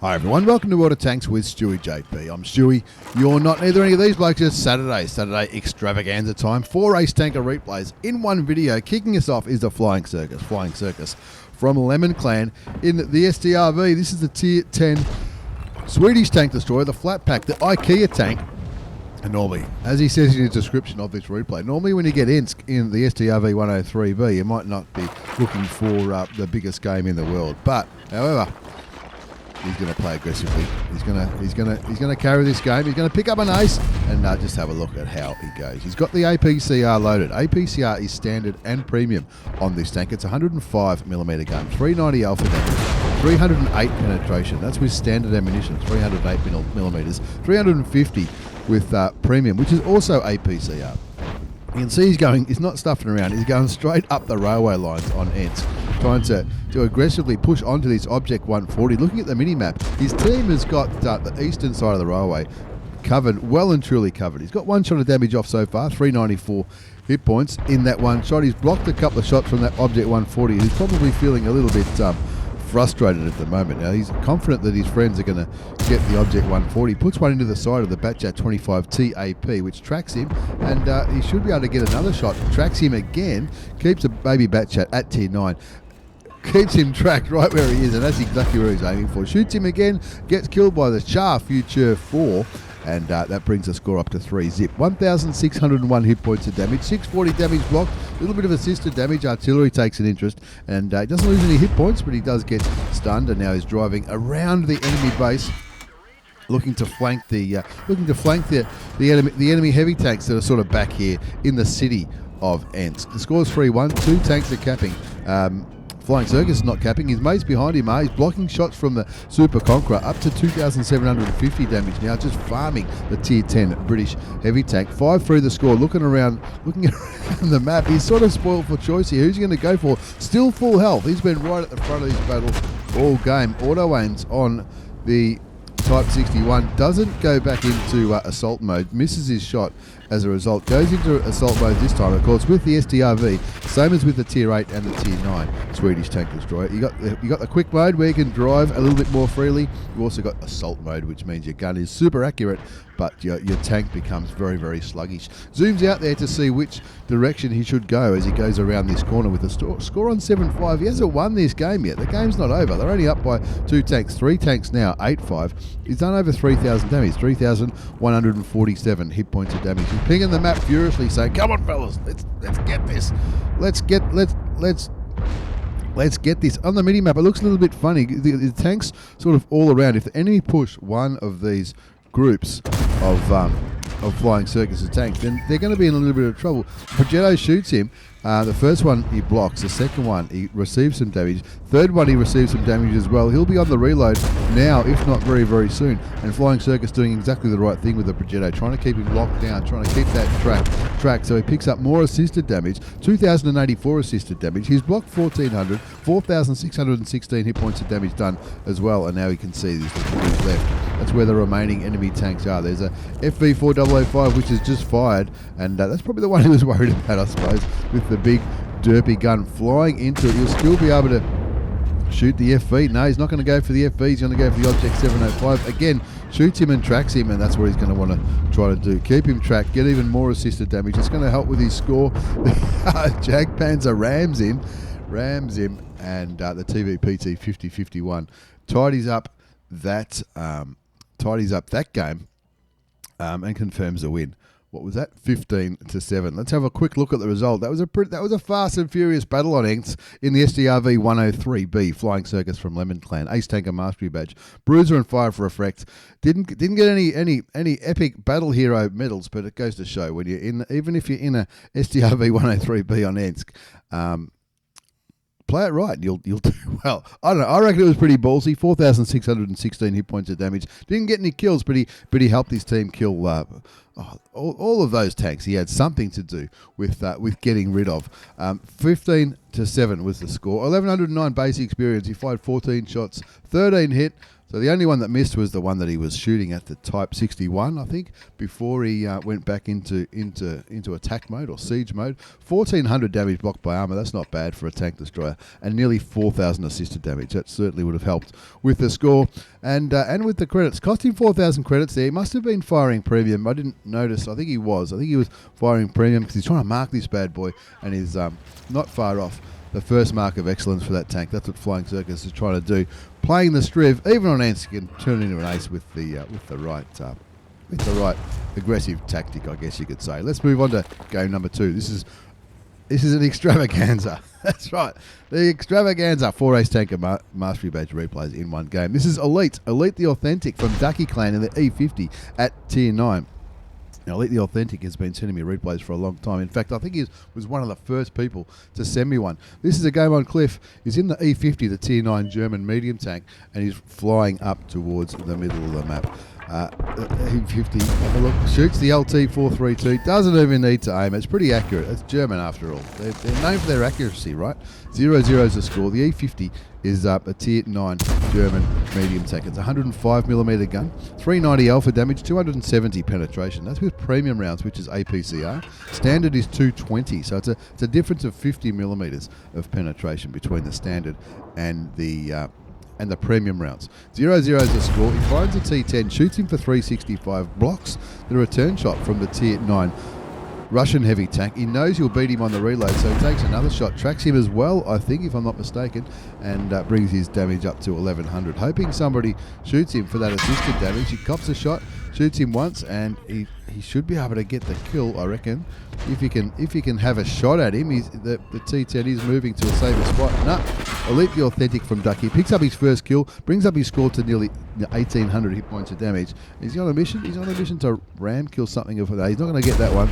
Hi everyone, welcome to World of Tanks with stewiejp. I'm Stewie. You're not neither any of these blokes. It's Saturday extravaganza time. 4 race tanker replays in one video. Kicking us off is the Flying Circus from LEM0N Clan in the STRV. This is the Tier 10 Swedish tank destroyer, the flat pack, the IKEA tank. And normally, as he says in his description of this replay, normally when you get Ensk in the STRV 103B, you might not be looking for the biggest game in the world. But, however, he's going to play aggressively. He's going to carry this game. He's going to pick up an ace and just have a look at how he goes. He's got the APCR loaded. APCR is standard and premium on this tank. It's 105mm gun, 390 alpha damage, 308 penetration. That's with standard ammunition, 308mm, 350 with premium, which is also APCR. You can see he's not stuffing around. He's going straight up the railway lines on Ensk, trying to aggressively push onto this Object 140. Looking at the mini-map, his team has got the eastern side of the railway covered, well and truly covered. He's got one shot of damage off so far, 394 hit points in that one shot. He's blocked a couple of shots from that Object 140. He's probably feeling a little bit frustrated at the moment. Now he's confident that his friends are going to get the Object 140. Puts one into the side of the Bautista 25 TAP, which tracks him, and he should be able to get another shot. Tracks him again, keeps a baby Bautista at tier 9. Keeps him tracked right where he is, and that's exactly where he's aiming for. Shoots him again, gets killed by the Char Future 4, and that brings the score up to 3-zip. 1,601 hit points of damage, 640 damage blocked, a little bit of assisted damage. Artillery takes an interest, and he doesn't lose any hit points, but he does get stunned, and now he's driving around the enemy base, looking to flank the enemy heavy tanks that are sort of back here in the city of Ensk. The score's 3-1. 2 tanks are capping. Flying Circus is not capping. His mates behind him are. He's blocking shots from the Super Conqueror, up to 2,750 damage now, just farming the Tier 10 British heavy tank. 5-3 the score. Looking around the map. He's sort of spoiled for choice here. Who's he going to go for? Still full health. He's been right at the front of this battle all game. Auto aims on the Type 61. Doesn't go back into assault mode. Misses his shot as a result. Goes into assault mode this time, of course, with the STRV. Same as with the Tier 8 and the Tier 9 Swedish tank destroyer. You got the quick mode where you can drive a little bit more freely. You've also got assault mode, which means your gun is super accurate, but your tank becomes very, very sluggish. Zooms out there to see which direction he should go as he goes around this corner with a score on 7-5. He hasn't won this game yet. The game's not over. They're only up by 2 tanks. 3 tanks now, 8-5. He's done over 3,000 damage, 3,147 hit points of damage. He's pinging the map furiously, saying, "Come on, fellas, let's get this. Let's get this." On the mini map, it looks a little bit funny. The tanks sort of all around. If the enemy push one of these groups of Flying Circus tanks, then they're going to be in a little bit of trouble. Progetto shoots him. The first one he blocks. The second one he receives some damage. Third one he receives some damage as well. He'll be on the reload now, if not very, very soon. And Flying Circus doing exactly the right thing with the Progetto, trying to keep him locked down, trying to keep that track. So he picks up more assisted damage, 2,084 assisted damage. He's blocked 1,400, 4,616 hit points of damage done as well. And now he can see who's left. That's where the remaining enemy tanks are. There's a FV4005 which is just fired, and that's probably the one he was worried about, I suppose, with the big derpy gun flying into it. He'll still be able to shoot the FV. No, he's not going to go for the FV. He's going to go for the Object 705. Again, shoots him and tracks him, and that's what he's going to want to try to do. Keep him tracked, get even more assisted damage. It's going to help with his score. The Jagdpanzer rams him, and the TVPT 50-51 tidies up that game and confirms the win. What was that? 15-7. Let's have a quick look at the result. That was a fast and furious battle on Ensk in the STRV 103B Flying Circus from LEM0N Clan. Ace Tanker Mastery Badge. Bruiser and Fire for Effect. Didn't get any epic battle hero medals, but it goes to show when you're even if you're in a STRV 103B on Ensk, play it right and you'll do well. I don't know. I reckon it was pretty ballsy. 4,616 hit points of damage. Didn't get any kills, but he helped his team kill all of those tanks. He had something to do with getting rid of. 15-7 was the score. 1,109 basic experience. He fired 14 shots, 13 hit. So the only one that missed was the one that he was shooting at the Type 61, I think, before he went back into attack mode or siege mode. 1,400 damage blocked by armor. That's not bad for a tank destroyer, and nearly 4,000 assisted damage. That certainly would have helped with the score and with the credits. Cost him 4,000 credits there. He must have been firing premium. I didn't notice. I think he was. I think he was firing premium because he's trying to mark this bad boy, and he's not far off the first mark of excellence for that tank. That's what Flying Circus is trying to do. Playing the STRV, even on Ensk, and turn it into an ace with the right aggressive tactic, I guess you could say. Let's move on to game number 2. This is an extravaganza. That's right, the extravaganza 4-ace tanker mastery badge replays in one game. This is Elite the Authentic from Ducky Clan in the E50 at tier 9. Now, Elite the Authentic has been sending me replays for a long time. In fact, I think he was one of the first people to send me one. This is a game on Cliff. He's in the E50, the tier 9 German medium tank, and he's flying up towards the middle of the map. E50, have a look, shoots the LT432, doesn't even need to aim. It's pretty accurate. It's German after all. They're known for their accuracy, right? 0-0 is the score. The E50 is a tier 9 German medium tank. It's a 105mm gun, 390 alpha damage, 270 penetration. That's with premium rounds, which is APCR. Standard is 220, so it's a difference of 50mm of penetration between the standard and the premium rounds. 0-0 is the score. He finds a T10, shoots him for 365, blocks the return shot from the tier 9 Russian heavy tank. He knows you'll beat him on the reload, so he takes another shot, tracks him as well, I think, if I'm not mistaken, and brings his damage up to 1100. Hoping somebody shoots him for that assisted damage. He cops a shot, shoots him once, and he should be able to get the kill, I reckon. If he can have a shot at him, the T10 is moving to a safer spot. Elite the Authentic from Ducky picks up his first kill, brings up his score to nearly 1,800 hit points of damage. Is he on a mission? He's on a mission to ram kill something of that. He's not going to get that one.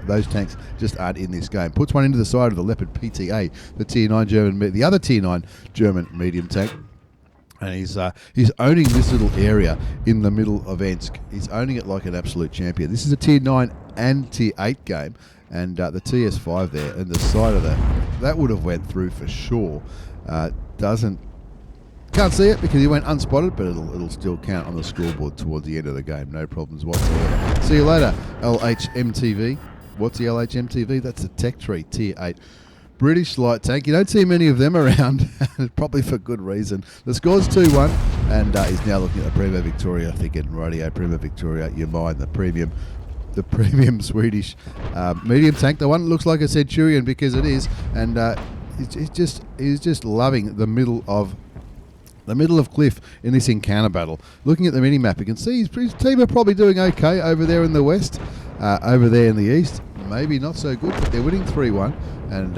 Those tanks just aren't in this game. Puts one into the side of the Leopard PTA, the other tier 9 German medium tank. And he's owning this little area in the middle of Ensk. He's owning it like an absolute champion. This is a tier 9 and tier 8 game, and the TS5 there and the side of that would have went through for sure. Can't see it because he went unspotted, but it'll still count on the scoreboard towards the end of the game. No problems whatsoever. See you later, LHMTV. What's the LHMTV? That's a Tech Tree tier 8. British light tank. You don't see many of them around, probably for good reason. The score's 2-1, and he's now looking at the Prima Victoria, thinking, radio Prima Victoria, you mind the premium Swedish medium tank. The one that looks like a Centurion because it is, and he's just loving the middle of Cliff in this encounter battle. Looking at the mini map, you can see his team are probably doing okay over there in the west, over there in the east. Maybe not so good, but they're winning 3-1, and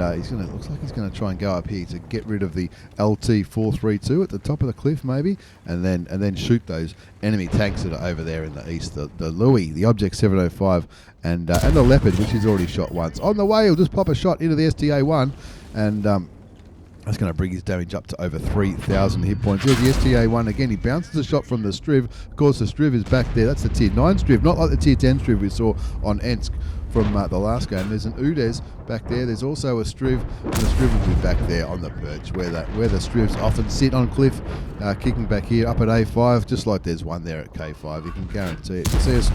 looks like he's going to try and go up here to get rid of the LT432 at the top of the cliff, maybe, and then shoot those enemy tanks that are over there in the east. The Louis, the Object 705, and the Leopard, which he's already shot once. On the way, he'll just pop a shot into the STA1, and that's going to bring his damage up to over 3,000 hit points. There's the STA1 again. He bounces a shot from the STRV. Of course, the STRV is back there. That's the tier 9 STRV, not like the tier 10 STRV we saw on Ensk from the last game. There's an UDES back there. There's also a STRV, and the STRV will be back there on the perch where the STRVs often sit on cliff, kicking back here up at A5, just like there's one there at K5. You can guarantee it. You see us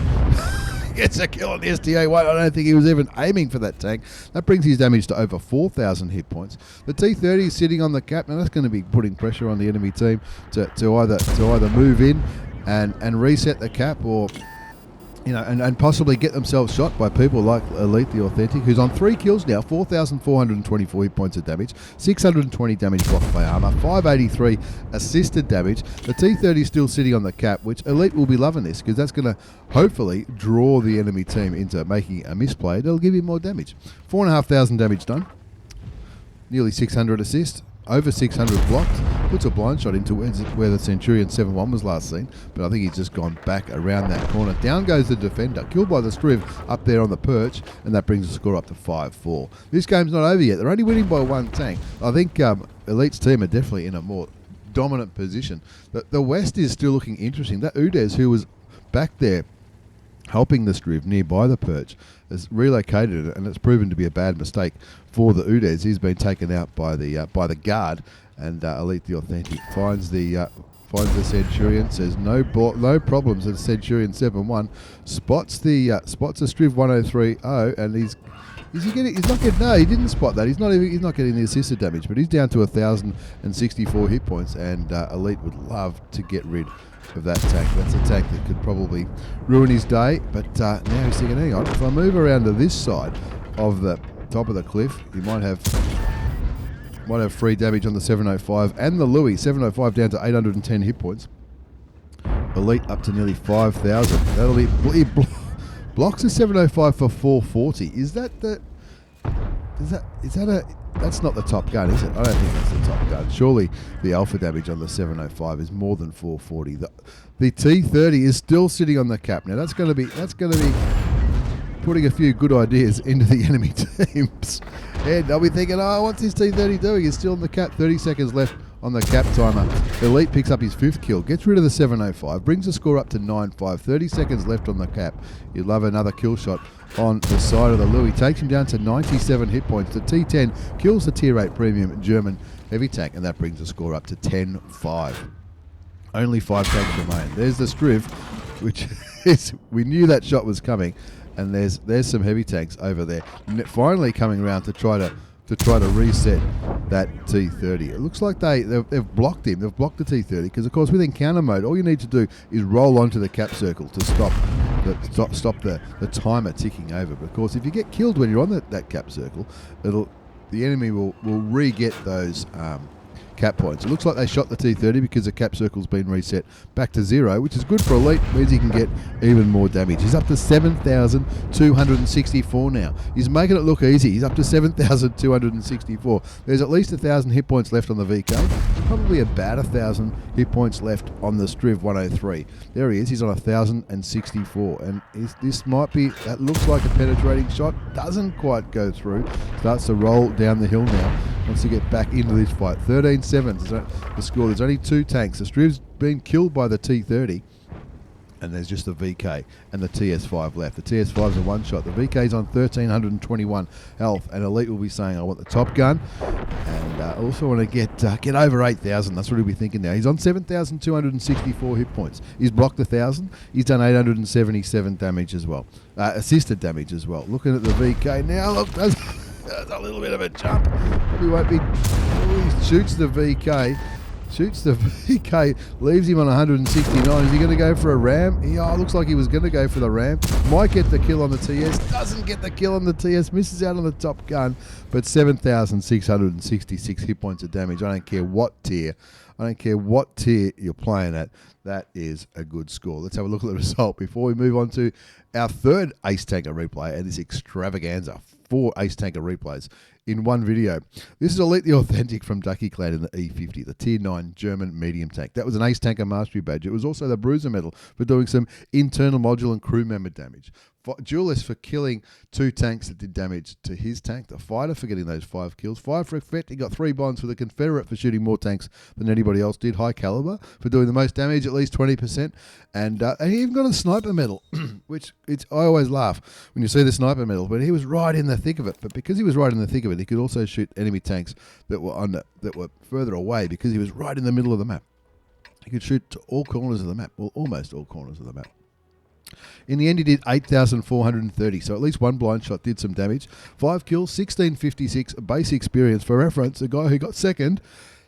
gets a kill on the STA1. I don't think he was even aiming for that tank. That brings his damage to over 4,000 hit points. The T30 is sitting on the cap. Now that's going to be putting pressure on the enemy team to either move in and reset the cap, or and possibly get themselves shot by people like Elite the Authentic, who's on 3 kills now, 4,424 hit points of damage, 620 damage blocked by armor, 583 assisted damage. The T30 is still sitting on the cap, which Elite will be loving this because that's going to hopefully draw the enemy team into making a misplay. It'll give you more damage. 4,500 damage done, nearly 600 assists. Over 600 blocked, puts a blind shot into where the Centurion 7-1 was last seen, but I think he's just gone back around that corner. Down goes the defender, killed by the STRV up there on the perch, and that brings the score up to 5-4. This game's not over yet. They're only winning by 1 tank. I think Elite's team are definitely in a more dominant position. The West is still looking interesting. That UDES, who was back there helping the STRV nearby the perch, has relocated it, and it's proven to be a bad mistake for the UDES. He's been taken out by the guard, and Elite the Authentic finds the finds the Centurion, says no problems. And Centurion 7-1 spots the STRV 103O, and he's not getting. No, he didn't spot that. He's not getting the assisted damage, but he's down to 1,064 hit points, and Elite would love to get rid of that tank. That's a tank that could probably ruin his day. But now he's thinking, hang on, if I move around to this side of the top of the cliff, he might have free damage on the 705 and the Louis. 705 down to 810 hit points. Elite up to nearly 5,000. That'll be blocks the 705 for 440. That's not the top gun, is it? I don't think that's the top gun. Surely the alpha damage on the 705 is more than 440. The T30 is still sitting on the cap. Now that's going to be putting a few good ideas into the enemy teams. And they'll be thinking, oh, what's this T30 doing? He's still on the cap. 30 seconds left on the cap timer. Elite picks up his 5th kill, gets rid of the 705, brings the score up to 9-5. 30 seconds left on the cap. You'd love another kill shot on the side of the Louis. Takes him down to 97 hit points. The T10 kills the Tier 8 Premium German heavy tank, and that brings the score up to 10-5. Only 5 tanks remain. There's the STRV, which is, we knew that shot was coming, and there's some heavy tanks over there finally coming around to try to reset that T30. It looks like they've blocked him. They've blocked the T30 because, of course, with encounter mode, all you need to do is roll onto the cap circle to stop the timer ticking over. But of course, if you get killed when you're on that cap circle, the enemy will re-get those cap points. It looks like they shot the T30 because the cap circle's been reset back to 0, which is good for Elite. Means he can get even more damage. He's up to 7,264 now. He's making it look easy. He's up to 7,264. There's at least 1,000 hit points left on the VK. Probably about 1,000 hit points left on the STRV 103. There he is. He's on 1,064. And that looks like a penetrating shot. Doesn't quite go through. Starts to roll down the hill now. Wants to get back into this fight. 13-7 the score. There's only 2 tanks. The STRV's been killed by the T30, and there's just the VK and the TS5 left. The TS5's a one-shot. The VK's on 1,321 health, and Elite will be saying, I want the top gun, and I also want to get over 8,000. That's what he'll be thinking now. He's on 7,264 hit points. He's blocked 1,000. He's done 877 damage as well. Assisted damage as well. Looking at the VK now, look, there's a little bit of a jump. Probably won't be. Oh, he shoots the VK. Leaves him on 169. Is he going to go for a ram? Yeah, looks like he was going to go for the ram. Might get the kill on the TS. Doesn't get the kill on the TS. Misses out on the top gun. But 7,666 hit points of damage. I don't care what tier you're playing at. That is a good score. Let's have a look at the result before we move on to our third Ace Tanker replay and this extravaganza. 4 Ace Tanker replays in one video. This is Elite the Authentic from Ducky Clan in the E50, the Tier 9 German medium tank. That was an Ace Tanker Mastery badge. It was also the Bruiser medal for doing some internal module and crew member damage. Duelist for killing 2 tanks that did damage to his tank. The Fighter for getting those 5 kills. 5 for Effect. He got 3 bonds for the Confederate for shooting more tanks than anybody else did. High Caliber for doing the most damage, at least 20%. And he even got a Sniper medal, which I always laugh when you see the Sniper medal, but he was right in the thick of it. But because he was right in the thick of it, he could also shoot enemy tanks that were further away because he was right in the middle of the map. He could shoot to all corners of the map. Well, almost all corners of the map. In the end, he did 8,430, so at least 1 blind shot did some damage. 5 kills, 1,656 base experience. For reference, the guy who got second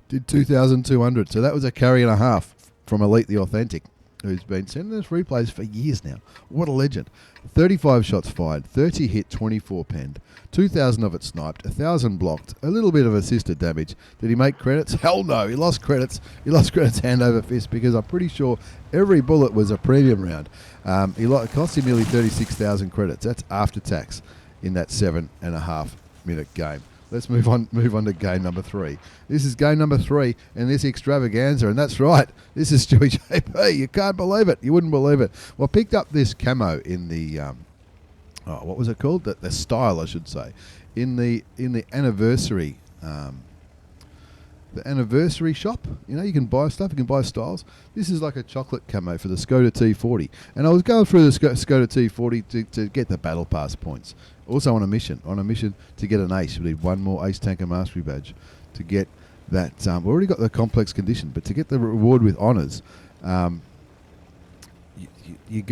did 2,200, so that was a carry and a half from Elite the Authentic, who's been sending us replays for years now. What a legend. 35 shots fired, 30 hit, 24 penned, 2,000 of it sniped, 1,000 blocked, a little bit of assisted damage. Did he make credits? Hell no, he lost credits. He lost credits hand over fist because I'm pretty sure every bullet was a premium round. It cost him nearly 36,000 credits. That's after tax in that 7.5 minute game. Let's move on to game number 3. This is game number 3 and this extravaganza, and that's right, this is STEWIEJP. You can't believe it. You wouldn't believe it. Well, I picked up this camo in the what was it called? The style, I should say, in the anniversary the anniversary shop. You know, you can buy stuff, you can buy styles. This is like a chocolate camo for the Skoda T40, and I was going through the Skoda T40 to get the battle pass points. Also on a mission to get an ace. We need 1 more Ace Tanker Mastery badge to get that we've already got the complex condition, but to get the reward with honours, if you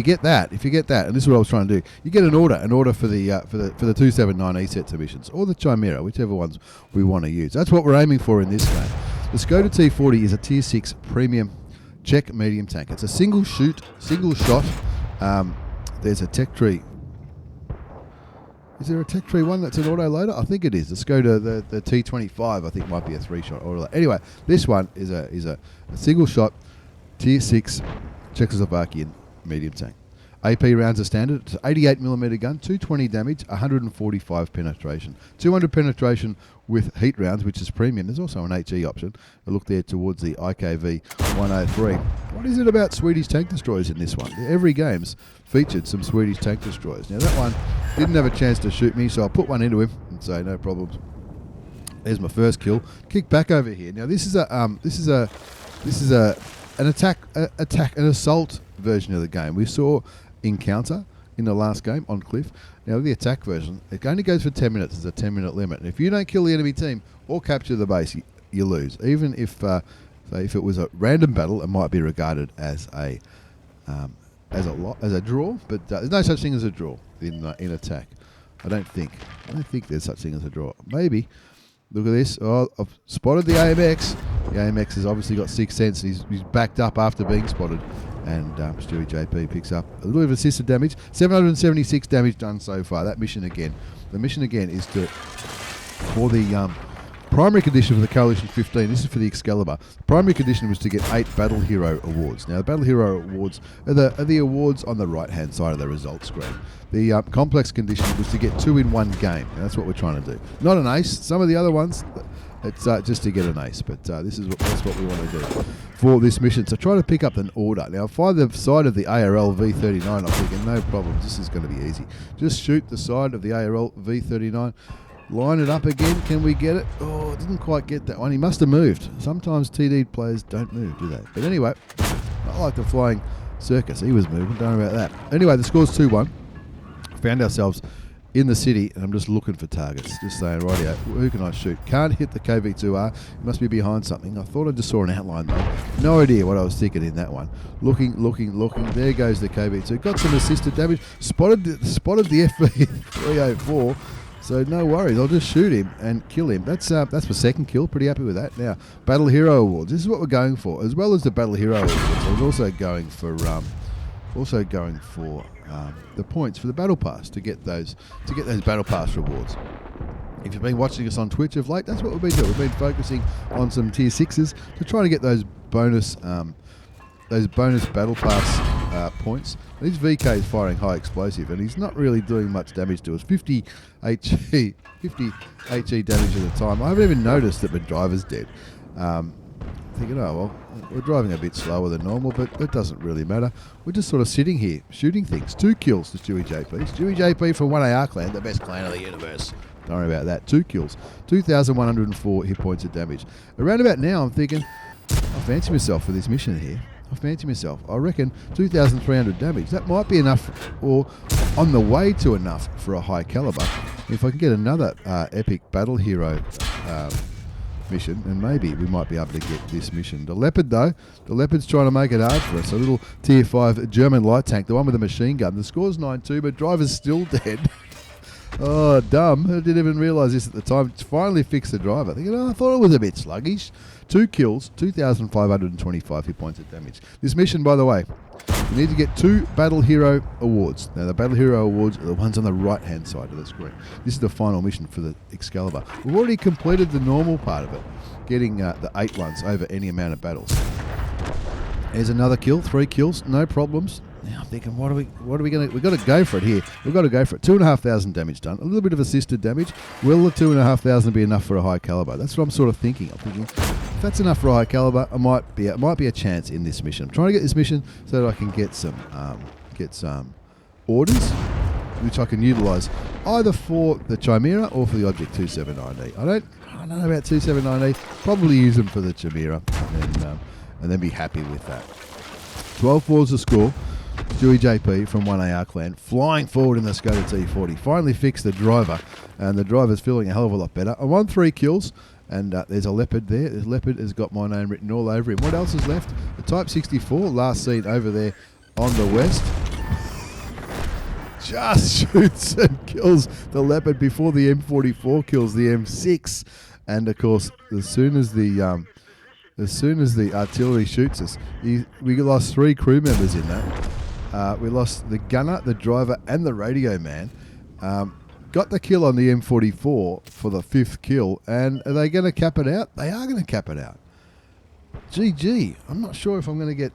get that, and this is what I was trying to do, you get an order for the 279E set submissions, or the Chimera, whichever ones we want to use. That's what we're aiming for in this game. The Skoda T40 is a Tier 6 Premium Czech Medium tank. It's a single shot. There's a tech tree. Is there a tech tree one that's an auto loader? I think it is. The Skoda, the T25, I think might be a 3-shot auto loader. Anyway, this one is a single shot Tier 6 Czechoslovakian medium tank. AP rounds are standard. It's an 88mm gun, 220 damage, 145 penetration. 200 penetration with heat rounds, which is premium. There's also an HE option. A look there towards the IKV 103. What is it about Swedish tank destroyers in this one? Every game's featured some Swedish tank destroyers. Now that one didn't have a chance to shoot me, so I'll put one into him and say no problems. There's my first kill. Kick back over here. Now this is an assault version of the game. We saw Encounter in the last game on Cliff. Now the attack version, it only goes for 10 minutes. There's a 10-minute limit, and if you don't kill the enemy team or capture the base, you lose. Even if if it was a random battle, it might be regarded as a draw, but there's no such thing as a draw in attack. I don't think there's such thing as a draw. Maybe. Look at this. Oh, I've spotted the AMX. The AMX has obviously got 6th sense. He's backed up after being spotted. And stewiejp picks up a little bit of assisted damage. 776 damage done so far. That mission again. The mission again is for the primary condition for the Coalition 15. This is for the Excalibur. The primary condition was to get 8 Battle Hero awards. Now the Battle Hero awards are the awards on the right hand side of the results screen. The complex condition was to get 2 in one game. And that's what we're trying to do. Not an ace. Some of the other ones, it's just to get an ace. But that's what we want to do for this mission. So try to pick up an order. Now, if I the side of the ARL V39, I'm thinking no problems. This is going to be easy. Just shoot the side of the ARL V39. Line it up again. Can we get it? Oh, didn't quite get that one. He must have moved. Sometimes TD players don't move, do they? But anyway, I like the flying Circus. He was moving. Don't know about that. Anyway, the score's 2-1. Found ourselves in the city, and I'm just looking for targets. Just saying, rightio, who can I shoot? Can't hit the KV2R. He must be behind something. I thought I just saw an outline, though. No idea what I was thinking in that one. Looking. There goes the KV2. Got some assisted damage. Spotted the FV304. So no worries. I'll just shoot him and kill him. That's my second kill. Pretty happy with that. Now, Battle Hero Awards. This is what we're going for. As well as the Battle Hero Awards, I was also going for the points for the Battle Pass to get those Battle Pass rewards. If you've been watching us on Twitch of late, that's what we've been doing. We've been focusing on some Tier 6s to try to get those bonus Battle Pass points. This VK is firing high explosive, and he's not really doing much damage to us. 50 HE damage at a time. I haven't even noticed that my driver's dead. Thinking, oh well, we're driving a bit slower than normal, but that doesn't really matter. We're just sort of sitting here, shooting things. 2 kills to stewiejp. stewiejp from 1AR Clan, the best clan of the universe. Don't worry about that. 2 kills. 2,104 hit points of damage. Around about now, I'm thinking, I fancy myself for this mission here. I reckon 2,300 damage. That might be enough, or on the way to enough for a high caliber. If I can get another epic battle hero mission, and maybe we might be able to get this mission. The Leopard, though, the Leopard's trying to make it hard for us. A little Tier 5 German light tank, the one with the machine gun. The score's 9-2, but driver's still dead. Oh, dumb. I didn't even realise this at the time. Finally fixed the driver. I thought it was a bit sluggish. 2 kills, 2,525 hit points of damage. This mission, by the way, you need to get 2 Battle Hero Awards. Now, the Battle Hero Awards are the ones on the right-hand side of the screen. This is the final mission for the Excalibur. We've already completed the normal part of it, getting the 8 ones over any amount of battles. There's another kill, 3 kills, no problems. Now I'm thinking, what are we going to... We've got to go for it here. We've got to go for it. 2,500 damage done. A little bit of assisted damage. Will the 2,500 be enough for a high caliber? That's what I'm sort of thinking. I'm thinking, if that's enough for a high caliber, it might be a chance in this mission. I'm trying to get this mission so that I can get some orders, which I can utilise either for the Chimera or for the Object 279E. I don't know about 279E. Probably use them for the Chimera, and then be happy with that. 12-4 the score. stewiejp from 1AR Clan flying forward in the Skoda T40. Finally fixed the driver, and the driver's feeling a hell of a lot better. I won 3 kills, And there's a Leopard there. The Leopard has got my name written all over him. What else is left? The Type 64, last seen over there on the west. Just shoots and kills the Leopard before the M44 kills the M6. And of course, as soon as the artillery shoots us, we lost 3 crew members in that. We lost the gunner, the driver, and the radio man. Got the kill on the M44 for the 5th kill, and are they going to cap it out? They are going to cap it out. GG. I'm not sure if I'm going to get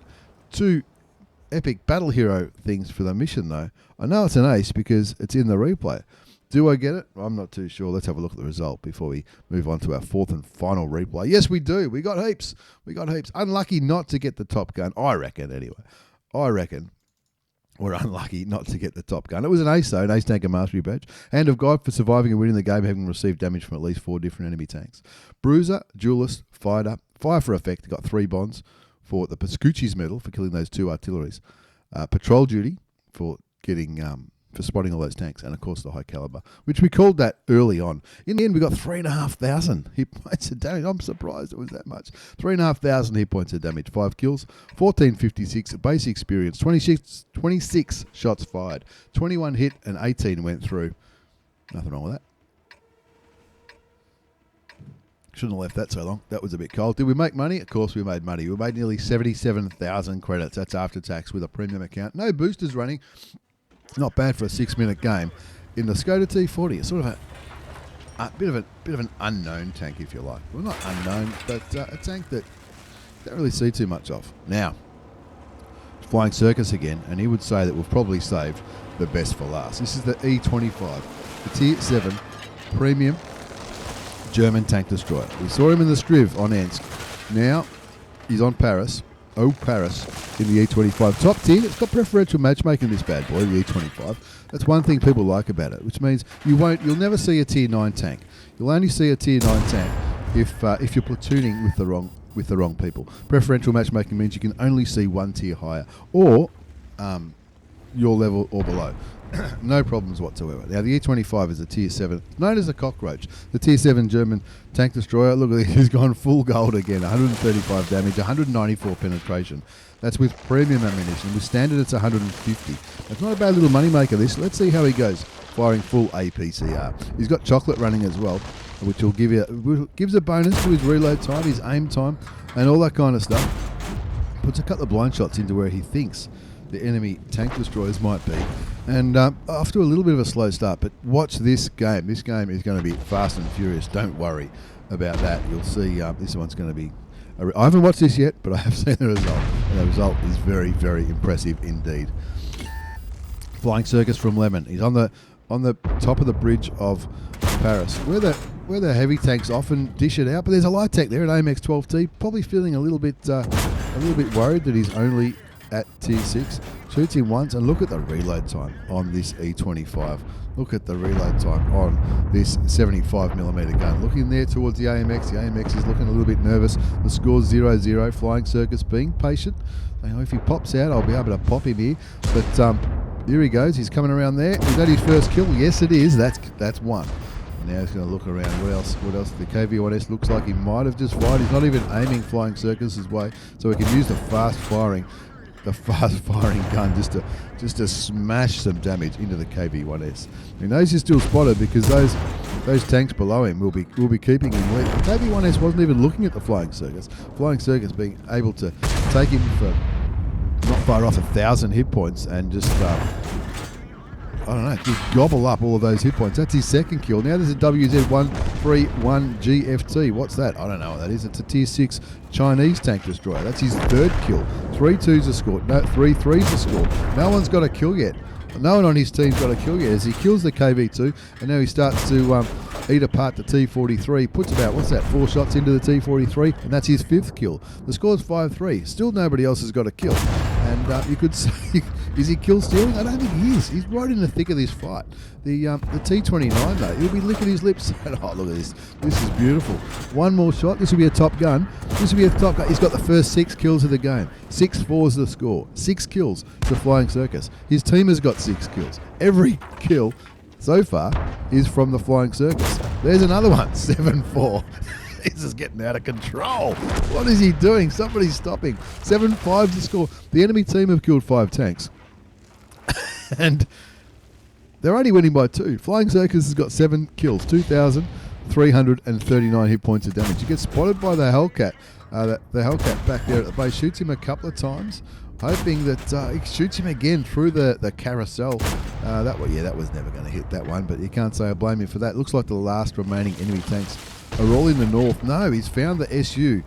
2 epic battle hero things for the mission, though. I know it's an ace because it's in the replay. Do I get it? I'm not too sure. Let's have a look at the result before we move on to our 4th and final replay. Yes, we do. We got heaps. We got heaps. Unlucky not to get the top gun, I reckon, anyway. I reckon we're unlucky not to get the top gun. It was an ace, though, an ace tanker mastery badge. Hand of God for surviving and winning the game, having received damage from at least 4 different enemy tanks. Bruiser, duelist, fighter, fire for effect, got 3 bonds for the Pascucci's medal for killing those 2 artilleries. Patrol duty for getting for spotting all those tanks, and of course the high caliber, which we called that early on. In the end, we got 3,500 hit points of damage. I'm surprised it was that much. 3,500 hit points of damage, 5 kills, 1456 base experience, 26 shots fired, 21 hit, and 18 went through. Nothing wrong with that. Shouldn't have left that so long. That was a bit cold. Did we make money? Of course we made money. We made nearly 77,000 credits. That's after tax with a premium account. No boosters running. Not bad for a 6-minute game. In the Skoda T40, it's sort of a bit of an unknown tank, if you like. Well, not unknown, but a tank that don't really see too much of. Now, flying Circus again, and he would say that we've probably saved the best for last. This is the E25, the Tier 7 Premium German tank destroyer. We saw him in the STRV on Ensk. Now he's on Paris. Oh, Paris in the E25. Top 10. It's got preferential matchmaking, this bad boy, the E25. That's one thing people like about it, which means you'll never see a Tier 9 tank. You'll only see a Tier 9 tank if you're platooning with the wrong people. Preferential matchmaking means you can only see 1 tier higher or your level or below. No problems whatsoever. Now, the E25 is a Tier 7, known as a cockroach. The Tier 7 German tank destroyer, look at this, he's gone full gold again. 135 damage, 194 penetration. That's with premium ammunition. With standard, it's 150. That's not a bad little money maker, this. Let's see how he goes, firing full APCR. He's got chocolate running as well, which will gives a bonus to his reload time, his aim time, and all that kind of stuff. Puts a couple of blind shots into where he thinks the enemy tank destroyers might be. And after a little bit of a slow start, but watch this game. This game is going to be fast and furious. Don't worry about that. You'll see this one's going to be... I haven't watched this yet, but I have seen the result. And the result is very, very impressive indeed. Flying Circus from LEM0N. He's on the top of the bridge of Paris, where the heavy tanks often dish it out. But there's a light tank there, an AMX-12T, probably feeling a little bit worried that he's only at Tier 6. Shoots him once, and look at the reload time on this E25. Look at the reload time on this 75mm gun. Looking there towards the AMX. The AMX is looking a little bit nervous. The score's 0-0. Flying Circus being patient. If he pops out, I'll be able to pop him here. But here he goes. He's coming around there. Is that his first kill? Yes, it is. That's one. Now he's going to look around. What else? The KV-1S looks like he might have just fired. He's not even aiming Flying Circus's way, so he can use the fast firing gun just to smash some damage into the KV-1S. He knows he's still spotted because those tanks below him will be keeping him lit. The KV-1S wasn't even looking at the Flying Circus. Flying Circus being able to take him for not far off 1,000 hit points and just just gobble up all of those hit points. That's his second kill. Now there's a WZ-131GFT. What's that? I don't know what that is. It's a Tier 6 Chinese tank destroyer. That's his third kill. 3 2s are scored. No, 3 3s are scored. No one's got a kill yet. No one on his team's got a kill yet as he kills the KV-2, and now he starts to eat apart the T43. Puts about, 4 shots into the T43, and that's his 5th kill. The score's 5-3. Still nobody else has got a kill. And you could say, is he kill stealing? I don't think he is. He's right in the thick of this fight. The T29, though, he'll be licking his lips. Oh, look at this. This is beautiful. One more shot. This will be a top gun. He's got the first 6 kills of the game. 6-4's the score. 6 kills to Flying Circus. His team has got 6 kills. Every kill so far is from the Flying Circus. There's another one. 7-4. This is getting out of control. What is he doing? Somebody's stopping. 7-5 to score. The enemy team have killed 5 tanks. And they're only winning by 2. Flying Circus has got 7 kills, 2,339 hit points of damage. He gets spotted by the Hellcat. The Hellcat back there at the base shoots him a couple of times, hoping that he shoots him again through the carousel. That was never going to hit that one, but you can't say I blame him for that. Looks like the last remaining enemy tanks are all in the north. No, he's found the SU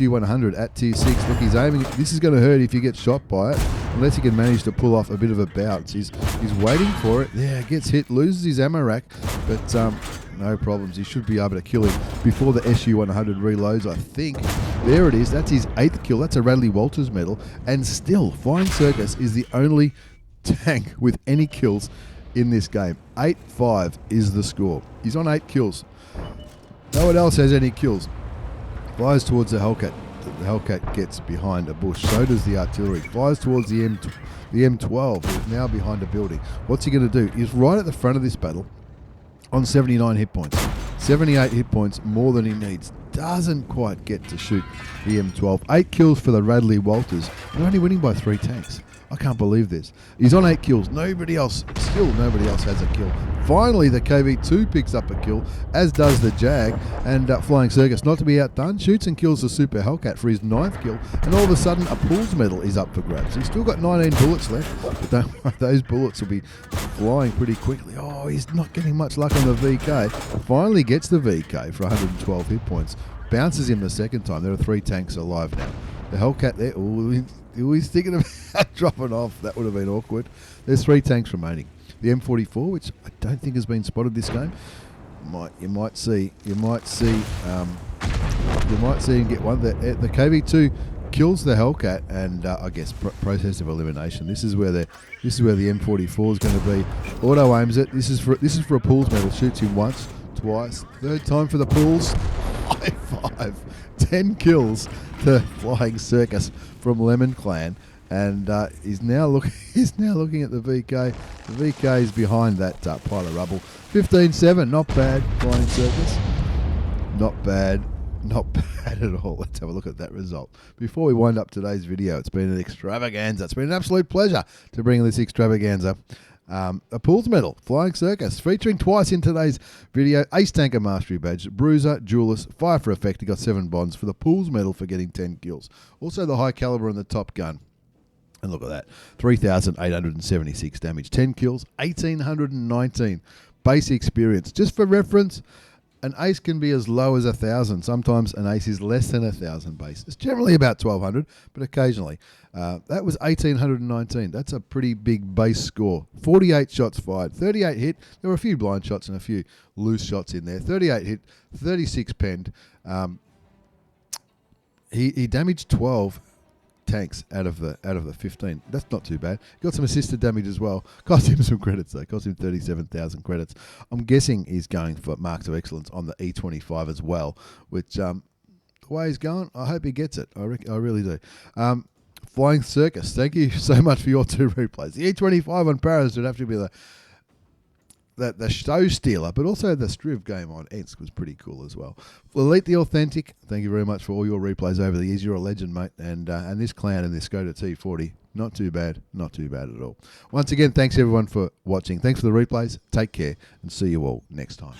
100 at tier 6. Look, he's aiming. This is going to hurt if you get shot by it, unless he can manage to pull off a bit of a bounce. He's waiting for it. Yeah, gets hit, loses his ammo rack, but no problems. He should be able to kill him before the SU 100 reloads, I think. There it is. That's his 8th kill. That's a Radley Walters medal. And still, Flying Circus is the only tank with any kills in this game. 8-5 is the score. He's on 8 kills. No one else has any kills. Flies towards the Hellcat. The Hellcat gets behind a bush. So does the artillery. Flies towards the M12, who's now behind a building. What's he going to do? He's right at the front of this battle on 79 hit points. 78 hit points, more than he needs. Doesn't quite get to shoot the M12. 8 kills for the Radley Walters. They're only winning by 3 tanks. I can't believe this. He's on 8 kills. Nobody else has a kill. Finally, the KV2 picks up a kill, as does the Jag, and Flying Circus, not to be outdone, shoots and kills the Super Hellcat for his 9th kill, and all of a sudden a pools medal is up for grabs. He's still got 19 bullets left, but don't worry, those bullets will be flying pretty quickly. Oh, he's not getting much luck on the VK. Finally gets the VK for 112 hit points. Bounces him the second time. There are 3 tanks alive now. The Hellcat there, he's thinking about dropping off. That would have been awkward. There's 3 tanks remaining. The M44, which I don't think has been spotted this game. You might see him get one. The KV2 kills the Hellcat, and I guess process of elimination. This is where the M44 is going to be. Auto aims it. This is for a pools medal. Shoots him once, twice, 3rd time for the pools. High 5. 10 kills to Flying Circus from LEM0N Clan. And he's now looking at the VK. The VK is behind that pile of rubble. 15-7, not bad, Flying Circus. Not bad at all. Let's have a look at that result. Before we wind up today's video, it's been an extravaganza. It's been an absolute pleasure to bring this extravaganza. A pools medal, Flying Circus, featuring twice in today's video. Ace Tanker Mastery Badge, Bruiser, Duelist, Fire for Effect. He got 7 bonds for the pools medal for getting 10 kills. Also the high caliber and the top gun. And look at that, 3,876 damage, 10 kills, 1,819 base experience. Just for reference, an ace can be as low as 1,000. Sometimes an ace is less than 1,000 base. It's generally about 1,200, but occasionally. That was 1,819. That's a pretty big base score. 48 shots fired, 38 hit. There were a few blind shots and a few loose shots in there. 38 hit, 36 penned. He damaged 12 tanks out of the 15. That's not too bad. Got some assisted damage as well. Cost him some credits though. Cost him 37,000 credits. I'm guessing he's going for marks of excellence on the E25 as well, which the way he's going, I hope he gets it. I really do. Flying Circus, thank you so much for your 2 replays. The E25 on Paris would have to be the show stealer, but also the STRV game on Ensk was pretty cool as well. Elite the Authentic, thank you very much for all your replays over the years. You're a legend, mate. And this clan and this Skoda T40, not too bad at all. Once again, thanks everyone for watching. Thanks for the replays. Take care and see you all next time.